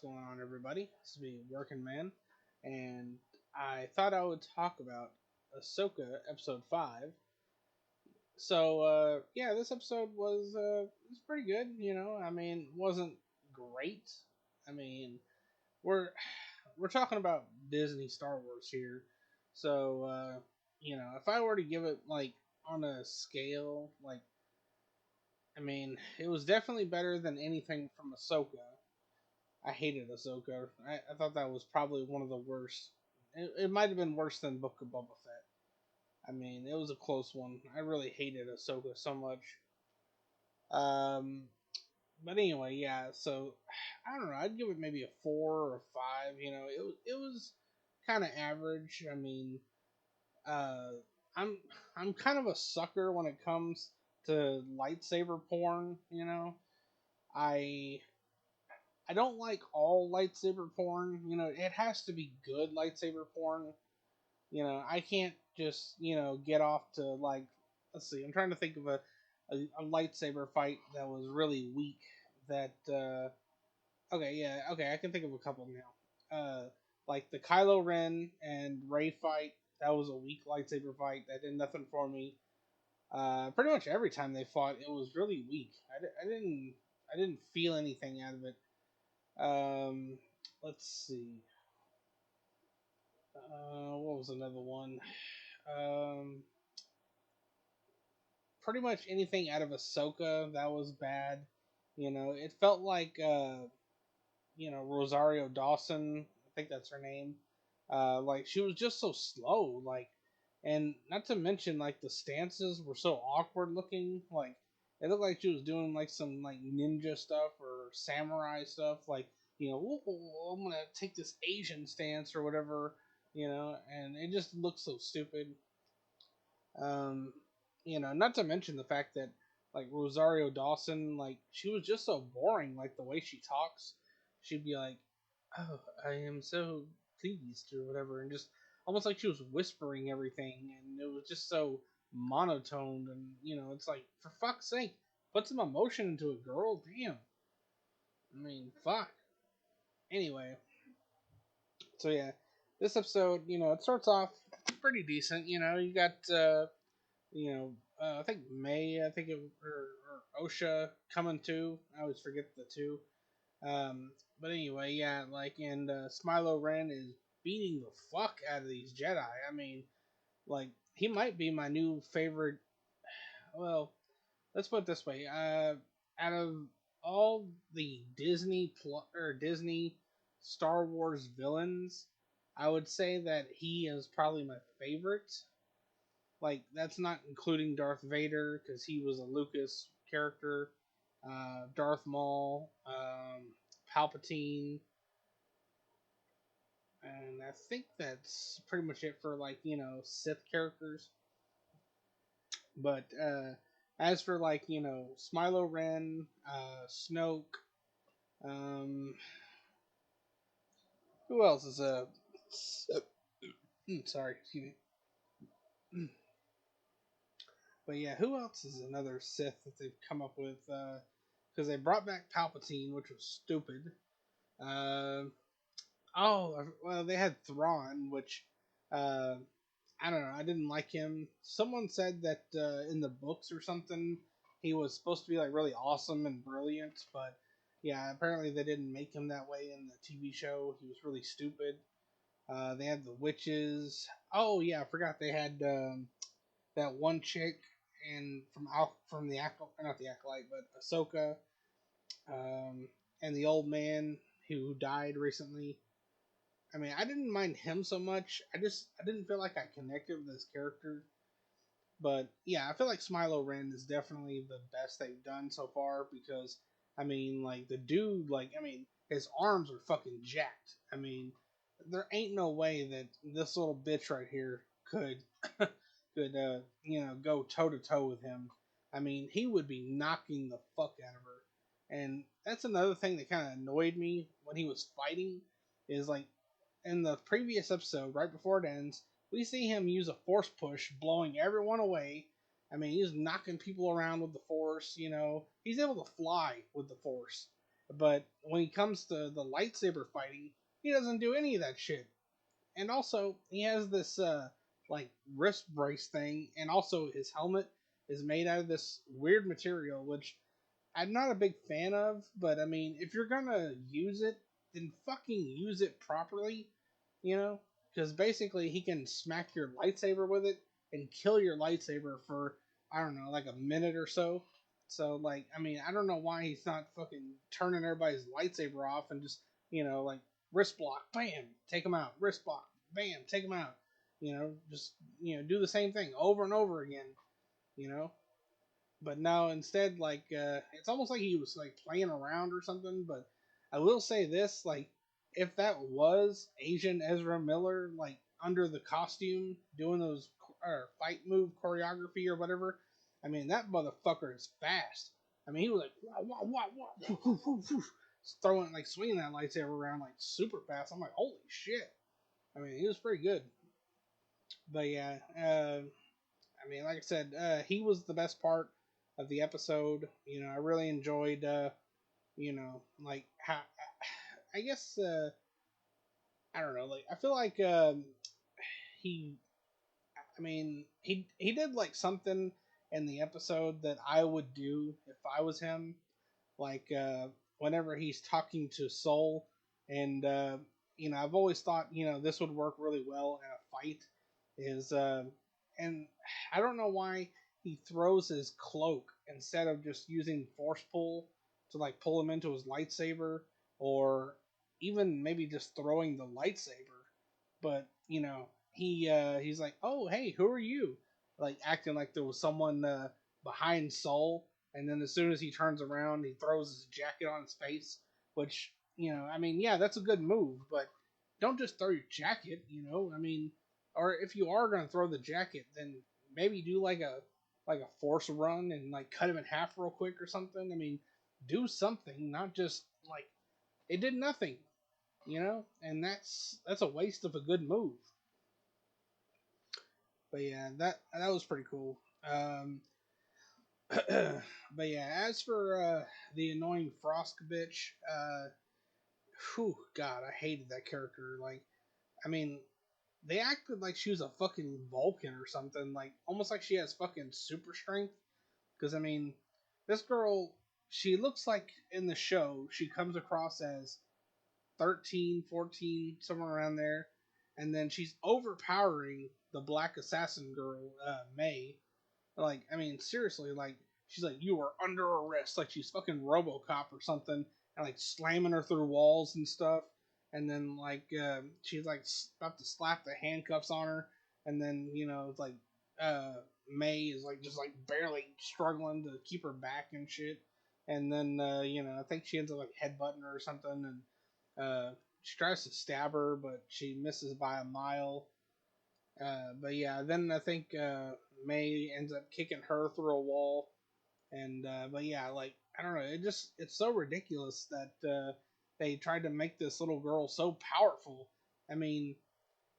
What's going on, everybody? This is me, Working Man, and I thought I would talk about Ahsoka episode 5. Yeah, this episode was pretty good. Wasn't great. I mean, we're we're talking about Disney Star Wars here, so if I were to give it like on a scale, it was definitely better than anything from Ahsoka. I hated Ahsoka. I thought that was probably one of the worst. It might have been worse than Book of Boba Fett. It was a close one. I really hated Ahsoka so much. Um, but anyway, yeah. So I don't know. I'd give it maybe a 4 or 5. It was kind of average. Uh, I'm I'm kind of a sucker when it comes to lightsaber porn. I I don't like all lightsaber porn. It has to be good lightsaber porn. I can't just get off to like. Let's see. I'm trying to think of a lightsaber fight that was really weak. That okay, yeah, okay. I can think of a couple now. Like the Kylo Ren and Rey fight. That was a weak lightsaber fight. That did nothing for me. Pretty much every time they fought, it was really weak. I didn't feel anything out of it. Um, let's see. What was another one? Um, Pretty much anything out of Ahsoka that was bad. It felt like Rosario Dawson. I think that's her name. Like she was just so slow. And not to mention like the stances were so awkward looking. Like it looked like she was doing like some like ninja stuff or samurai stuff. Like I'm gonna take this Asian stance or whatever. And it just looks so stupid. Um, not to mention the fact that like Rosario Dawson, like she was just so boring. Like the way she talks, she'd be like, "Oh, I am so pleased" or whatever, and just almost like she was whispering everything, and it was just so monotone. And it's like for fuck's sake, put some emotion into a girl. Damn. Fuck. Anyway, so yeah, this episode, it starts off pretty decent. You got I think May, or Osha coming too. I always forget the two. But anyway, yeah, and Smilo Ren is beating the fuck out of these Jedi. He might be my new favorite. Well, let's put it this way. Out of all the Disney Star Wars villains, I would say that he is probably my favorite. Like that's not including Darth Vader because he was a Lucas character. Darth Maul, Palpatine, and I think that's pretty much it for Sith characters. But as for Smilo Ren, Snoke, um, who else is sorry, excuse me. But yeah, who else is another Sith that they've come up with? Because they brought back Palpatine, which was stupid. Uh, oh, well, they had Thrawn, which uh, I don't know. I didn't like him. Someone said that in the books or something, he was supposed to be like really awesome and brilliant, but yeah, apparently they didn't make him that way in the TV show. He was really stupid. They had the witches. Oh yeah, I forgot they had that one chick and from the Acolyte, not the Acolyte, but Ahsoka, um, and the old man who died recently. I didn't mind him so much. I didn't feel like I connected with his character. But yeah, I feel like Smilo Ren is definitely the best they've done so far because like the dude, his arms are fucking jacked. There ain't no way that this little bitch right here could could go toe to toe with him. He would be knocking the fuck out of her. And that's another thing that kind of annoyed me when he was fighting is like in the previous episode, right before it ends, we see him use a force push, blowing everyone away. He's knocking people around with the force. He's able to fly with the force, But when he comes to the lightsaber fighting, he doesn't do any of that shit. And also, he has this like wrist brace thing, and also his helmet is made out of this weird material, which I'm not a big fan of. But I mean, if you're gonna use it, then fucking use it properly, you know? Because basically, he can smack your lightsaber with it and kill your lightsaber for, I don't know, like a minute or so. So, like, I mean, I don't know why he's not fucking turning everybody's lightsaber off and just, like, wrist block, bam, take him out, wrist block, bam, take him out. Just, do the same thing over and over again, you know? But no, instead, like, it's almost like he was like playing around or something. But I will say this, like, if that was Asian Ezra Miller, like under the costume doing those fight move choreography or whatever, I mean that motherfucker is fast. I mean he was like wah, wah, wah, wah, throwing like swinging that lightsaber around like super fast. I'm like holy shit. I mean he was pretty good. But yeah, I mean, like I said, he was the best part of the episode. I really enjoyed, like how I guess I don't know, like I feel like he, I mean, he did like something in the episode that I would do if I was him. Like whenever he's talking to Soul, and I've always thought this would work really well in a fight. Is and I don't know why he throws his cloak instead of just using force pull to like pull him into his lightsaber, or even maybe just throwing the lightsaber. But he's like, oh hey, who are you? Like acting like there was someone behind Soul, and then as soon as he turns around, he throws his jacket on his face. Which I mean, yeah, that's a good move, but don't just throw your jacket. I mean, or if you are gonna throw the jacket, then maybe do like a force run and like cut him in half real quick or something. I mean, do something, not just like it did nothing. And that's a waste of a good move. But yeah, that was pretty cool. But yeah, as for the annoying Frosk bitch, whew, God, I hated that character. Like, I mean, they acted like she was a fucking Vulcan or something, like almost like she has fucking super strength. Because I mean, this girl, she looks like in the show she comes across as 13, 14, somewhere around there, and then she's overpowering the black assassin girl, May. Like, I mean, seriously, like, she's like, you are under arrest. Like, she's fucking Robocop or something, and like slamming her through walls and stuff. And then, like, she's like about to slap the handcuffs on her. And then, it's like, uh, May is like just like barely struggling to keep her back and shit. And then, I think she ends up like headbutting her or something. And she tries to stab her, but she misses by a mile. But yeah, then I think May ends up kicking her through a wall, and but yeah, like I don't know, it's so ridiculous that they tried to make this little girl so powerful. I mean,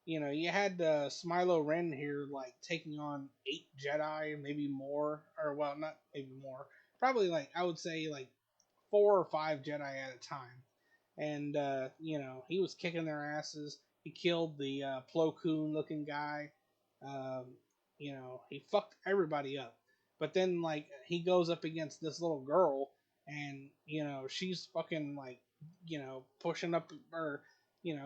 you had Smilo Ren here like taking on 8 Jedi, maybe more, or well, not maybe more, probably like I would say like 4 or 5 Jedi at a time, and he was kicking their asses. He killed the Plo Koon looking guy. Um, he fucked everybody up. But then like he goes up against this little girl, and she's fucking like pushing up, or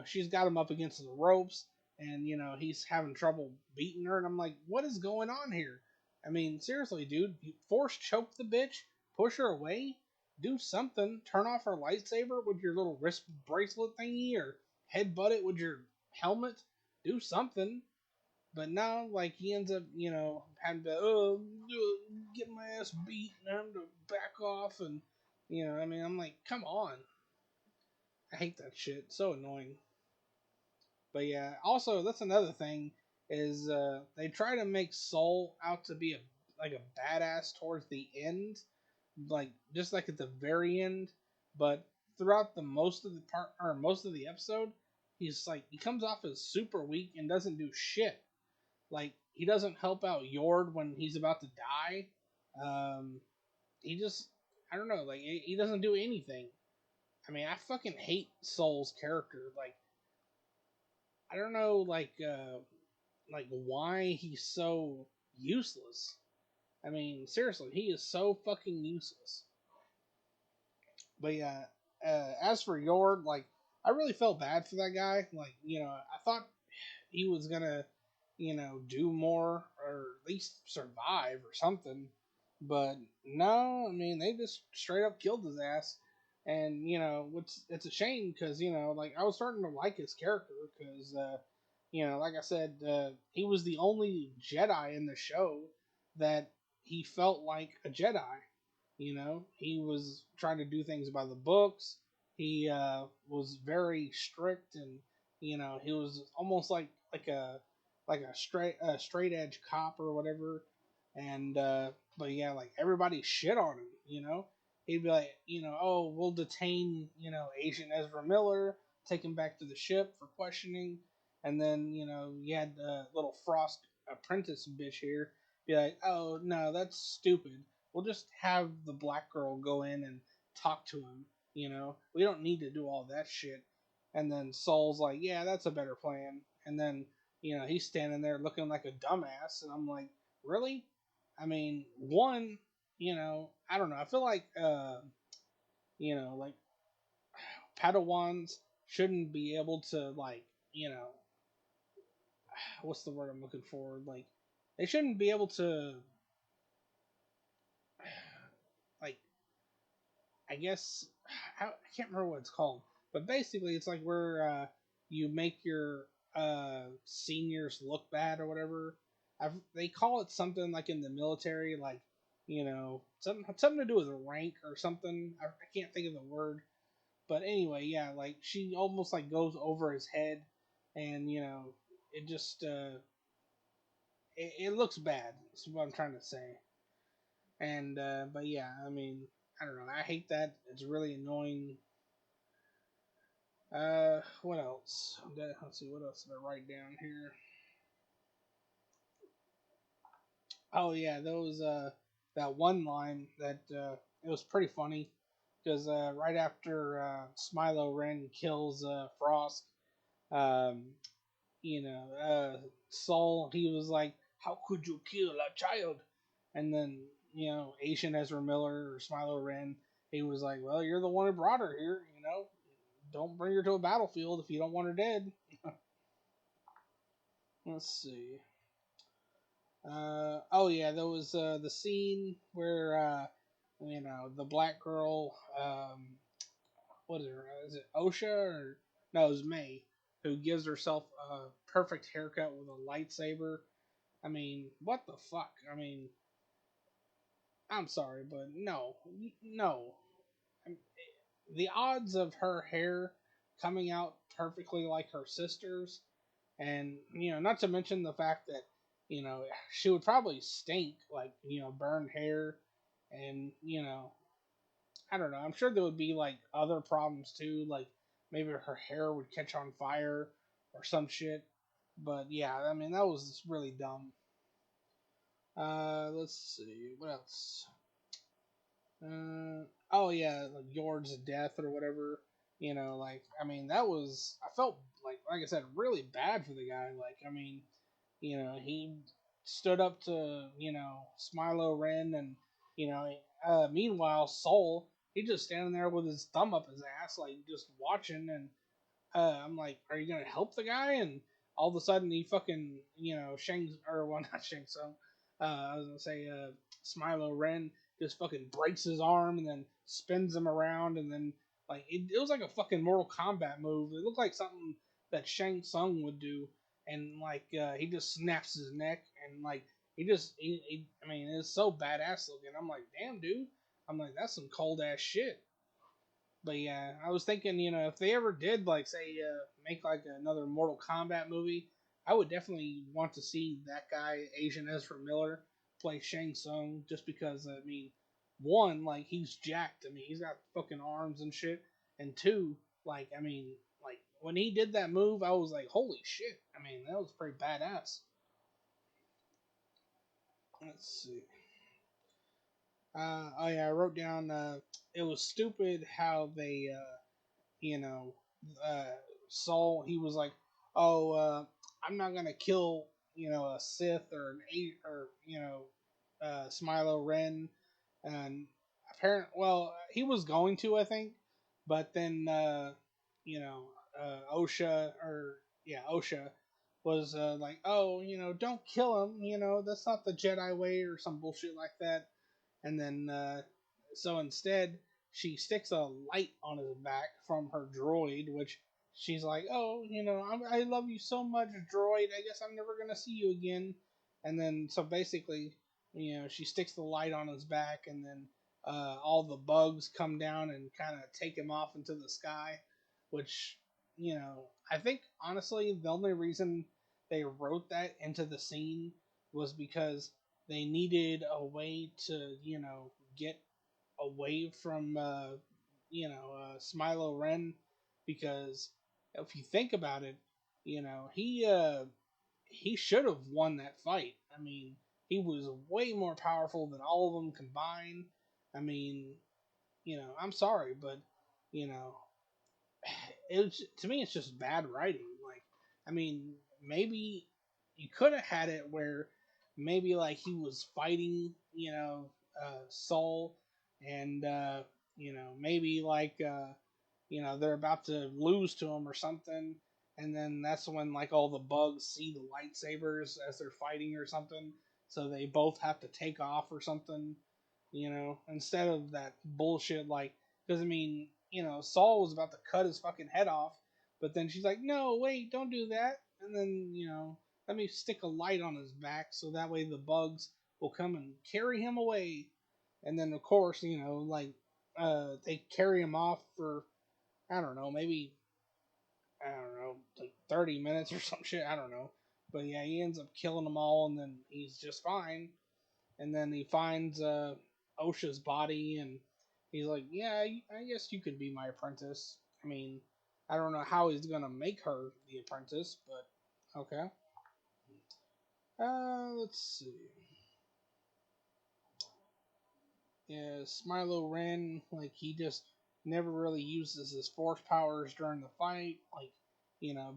she's got him up against the ropes, and he's having trouble beating her, and I'm like, what is going on here? I mean, seriously, dude, you force choke the bitch, push her away, do something. Turn off her lightsaber with your little wrist bracelet thingy, or headbutt it with your helmet. Do something. But now, like, he ends up, having to, get my ass beat and having to back off. And, I mean, I'm like, come on. I hate that shit. So annoying. But yeah, also, that's another thing, is they try to make Soul out to be like a badass towards the end, like just like at the very end, but throughout the most of the part, or most of the episode, he's like he comes off as super weak and doesn't do shit. Like he doesn't help out Yord when he's about to die. He just, I don't know, like he doesn't do anything. I mean, I fucking hate Soul's character. Like, I don't know, like why he's so useless. I mean, seriously, he is so fucking useless. But yeah, as for Yord, like, I really felt bad for that guy. Like, I thought he was gonna, do more or at least survive or something. But no, I mean they just straight up killed his ass. And it's a shame because like I was starting to like his character because like I said, he was the only Jedi in the show that he felt like a Jedi. He was trying to do things by the books. He was very strict, and he was almost like a straight edge cop or whatever. And but yeah, like everybody shit on him. He'd be like, oh, we'll detain Agent Ezra Miller, take him back to the ship for questioning, and then you had little Frosk apprentice bitch here be like, oh no, that's stupid. We'll just have the black girl go in and talk to him. We don't need to do all that shit. And then Soul's like, yeah, that's a better plan. And then he's standing there looking like a dumbass, and I'm like, really? I mean, one, I don't know. I feel like, like Padawans shouldn't be able to what's the word I'm looking for? Like, they shouldn't be able to like I guess I can't remember what it's called, but basically it's like where you make your seniors look bad or whatever. They call it something like in the military, like something to do with rank or something. I can't think of the word, but anyway, yeah, like she almost like goes over his head, and it just it looks bad. That's what I'm trying to say. And but yeah, I mean, I don't know. I hate that. It's really annoying. What else? Let's see. What else did I write down here? Oh yeah, those that one line that it was pretty funny because right after Smilo Ren kills Frost, um, Saul he was like, "How could you kill a child?" And then Asian Ezra Miller or Smilo Ren, he was like, "Well, you're the one who brought her here. Don't bring her to a battlefield if you don't want her dead." Let's see. Oh yeah, there was the scene where the black girl, what is her? Is it Osha or no? It was May who gives herself a perfect haircut with a lightsaber. I mean, what the fuck? I mean, I'm sorry, but no, no. The odds of her hair coming out perfectly like her sister's, and not to mention the fact that she would probably stink, like burned hair, and I don't know. I'm sure there would be like other problems too, like maybe her hair would catch on fire or some shit. But yeah, I mean that was really dumb. Let's see what else. Oh yeah, like Yord's death or whatever. Like I mean that was I felt like I said really bad for the guy. Like I mean he stood up to Smilo Ren, and meanwhile Soul he just standing there with his thumb up his ass, like just watching, and I'm like, are you gonna help the guy? And all of a sudden he fucking Shang or well not Shang Tsung, I was gonna say Smilo Ren just fucking breaks his arm and then spins him around, and then like it was like a fucking Mortal Kombat move. It looked like something that Shang Tsung would do, and like he just snaps his neck, and like I mean it's so badass looking. I'm like, damn dude. I'm like, that's some cold ass shit. But yeah, I was thinking, if they ever did like say make like another Mortal Kombat movie, I would definitely want to see that guy Asian Ezra Miller play Shang Tsung, just because I mean, one like he's jacked. I mean, he's got fucking arms and shit, and two, like I mean, like when he did that move, I was like, holy shit! I mean, that was pretty badass. Let's see. Oh yeah, I wrote down. It was stupid how they you know, uh, Saul, he was like, oh, I'm not gonna kill, a Sith or an eight or Smilo Ren, and apparent. Well, he was going to, I think, but then Osha or yeah, Osha was like, oh, don't kill him. That's not the Jedi way or some bullshit like that. And then so instead she sticks a light on his back from her droid, which she's like, oh, I love you so much, droid. I guess I'm never gonna see you again. And then so basically, she sticks the light on his back, and then all the bugs come down and kind of take him off into the sky, which I think honestly the only reason they wrote that into the scene was because they needed a way to get away from Smilo Ren, because if you think about it, he should have won that fight. I mean, he was way more powerful than all of them combined. I mean, I'm sorry, but you know, to me it's just bad writing. Like, I mean, maybe you could have had it where maybe like he was fighting, Soul, and maybe like they're about to lose to him or something, and then that's when like all the bugs see the lightsabers as they're fighting or something, so they both have to take off or something, instead of that bullshit. Like, because I mean, Saul was about to cut his fucking head off, but then she's like, no, wait, don't do that. And then, let me stick a light on his back so that way the bugs will come and carry him away. And then, of course, like, they carry him off for, I don't know, maybe, I don't know, like 30 minutes or some shit. I don't know. But yeah, he ends up killing them all, and then he's just fine. And then he finds Osha's body, and he's like, "Yeah, I guess you could be my apprentice." I mean, I don't know how he's gonna make her the apprentice, but okay. Let's see. Yeah, Smilo Ren, like he just never really uses his force powers during the fight. Like,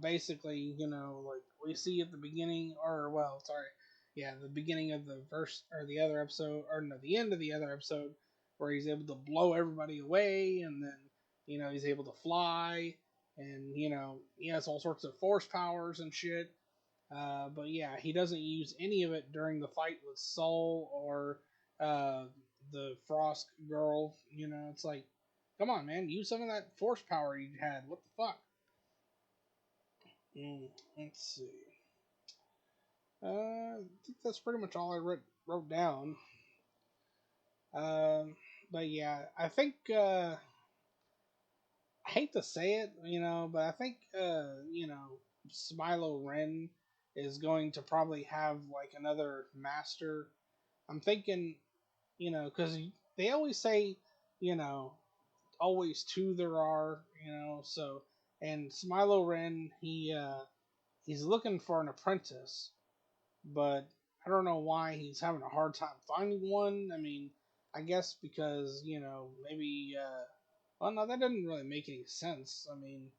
basically, like we see at the beginning, or well, sorry, yeah, the beginning of the first or the other episode, or no, the end of the other episode, where he's able to blow everybody away, and then he's able to fly, and he has all sorts of force powers and shit. But yeah, he doesn't use any of it during the fight with Soul or uh, the Frosk girl. It's like, come on, man, use some of that force power you had. What the fuck? Let's see. I think that's pretty much all I wrote down. Um, but yeah, I think I hate to say it, but I think Smilo Ren is going to probably have like another master. I'm thinking, because they always say, you know, always two there are, so, and Smilo Ren, he's looking for an apprentice, but I don't know why he's having a hard time finding one. I mean, I guess because, maybe, well, no, that doesn't really make any sense. I mean,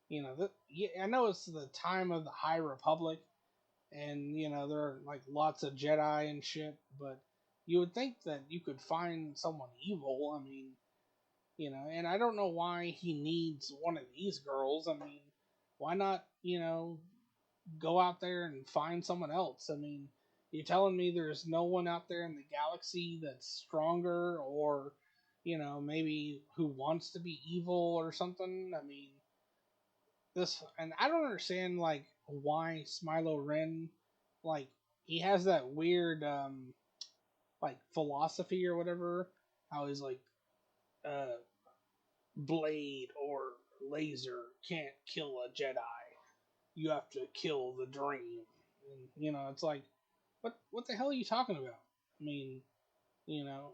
yeah, I know it's the time of the High Republic, and there are like lots of Jedi and shit, but you would think that you could find someone evil. I mean, and I don't know why he needs one of these girls. I mean, why not, go out there and find someone else? I mean, you're telling me there's no one out there in the galaxy that's stronger, or maybe who wants to be evil or something? I mean, this, and I don't understand like why Smilo Ren, like, he has that weird like philosophy or whatever, how he's like uh blade or laser can't kill a Jedi, you have to kill the dream. And it's like, what the hell are you talking about? I mean, you know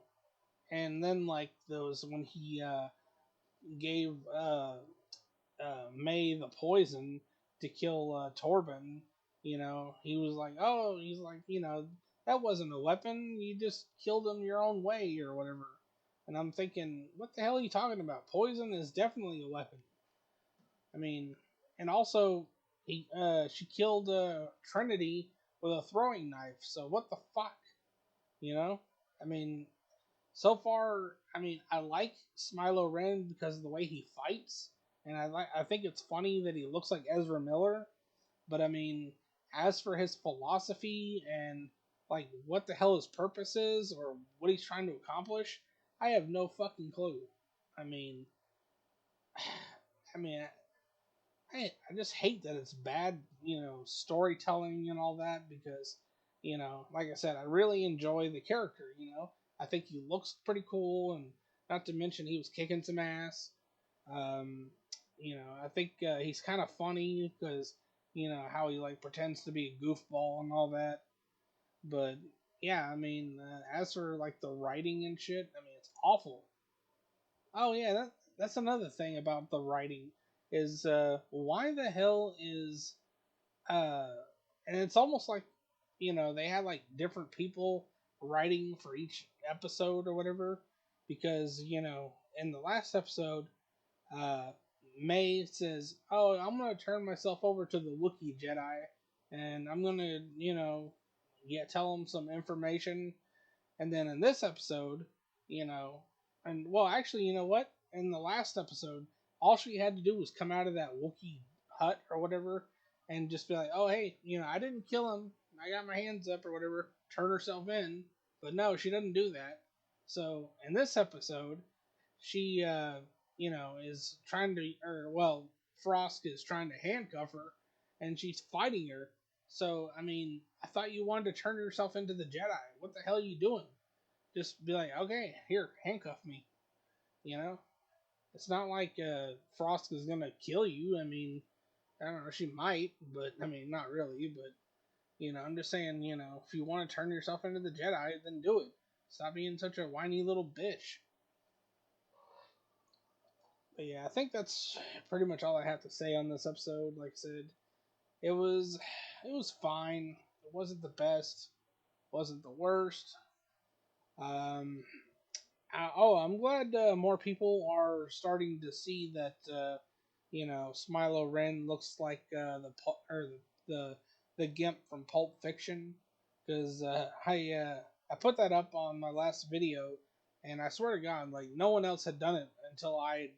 and then like those, when he gave May the poison to kill Torben, he was like, oh, he's like, that wasn't a weapon. You just killed him your own way or whatever. And I'm thinking, what the hell are you talking about? Poison is definitely a weapon. I mean, and also she killed Trinity with a throwing knife. So what the fuck, you know? I mean, so far, I mean, I like Smilo Ren because of the way he fights, and I think it's funny that he looks like Ezra Miller. But I mean, as for his philosophy and like what the hell his purpose is or what he's trying to accomplish, I have no fucking clue. I mean, I mean, I just hate that it's bad, storytelling and all that because, like I said, I really enjoy the character. I think he looks pretty cool, and not to mention he was kicking some ass. Um, I think he's kind of funny because how he like pretends to be a goofball and all that. But yeah, I mean, as for like the writing and shit, I mean, it's awful. Oh yeah, that's another thing about the writing is why the hell is uh and it's almost like they had like different people writing for each episode or whatever because in the last episode uh May says, "Oh, I'm gonna turn myself over to the Wookiee Jedi, and I'm gonna tell them some information." And then in this episode, you know, and well, actually, you know what? In the last episode, all she had to do was come out of that Wookiee hut or whatever and just be like, "Oh, hey, I didn't kill him. I got my hands up or whatever." Turn herself in, but no, she doesn't do that. So in this episode, she, is trying to, or well, Frosk is trying to handcuff her, and she's fighting her. So I mean, I thought you wanted to turn yourself into the Jedi. What the hell are you doing? Just be like, okay, here, handcuff me. You know, it's not like Frost is gonna kill you. I mean, I don't know, she might, but I mean, not really. But I'm just saying, if you want to turn yourself into the Jedi, then do it. Stop being such a whiny little bitch. But yeah, I think that's pretty much all I have to say on this episode. Like I said, it was it was fine. It wasn't the best. Wasn't the worst. Um, I'm glad more people are starting to see that Smilo Ren looks like the the Gimp from Pulp Fiction because I put that up on my last video, and I swear to God, like no one else had done it until I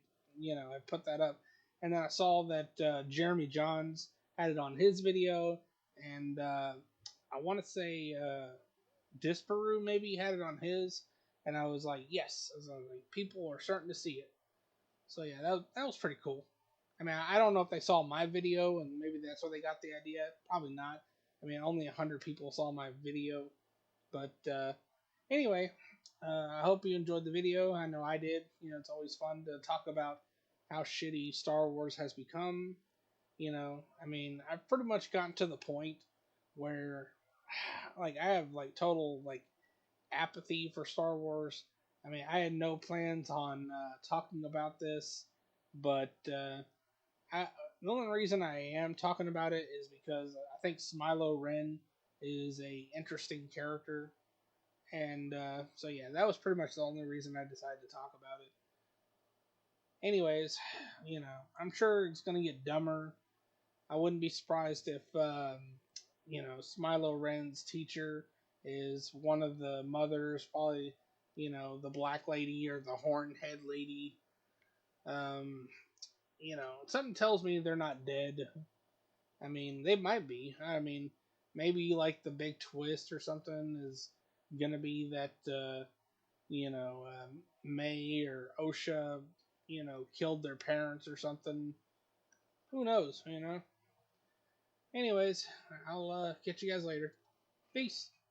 put that up, and then I saw that Jeremy Johns had it on his video, and I want to say Disparu maybe had it on his, and I was like, yes, I was like, people are starting to see it. So yeah, that was pretty cool. I mean, I don't know if they saw my video and maybe that's where they got the idea. Probably not. I mean, only 100 people saw my video, but anyway, I hope you enjoyed the video. I know I did. It's always fun to talk about how shitty Star Wars has become. I mean, I've pretty much gotten to the point where, like, I have like total like apathy for Star Wars. I mean, I had no plans on talking about this, but I, the only reason I am talking about it is because I think Smilo Ren is a interesting character, and so yeah, that was pretty much the only reason I decided to talk about it. Anyways, I'm sure it's gonna get dumber. I wouldn't be surprised if Smilo Ren's teacher is one of the mothers, probably the black lady or the horn head lady. Um, something tells me they're not dead. I mean, they might be. I mean, maybe like the big twist or something is gonna be that May or Osha killed their parents or something. Who knows? Anyways, I'll catch you guys later. Peace.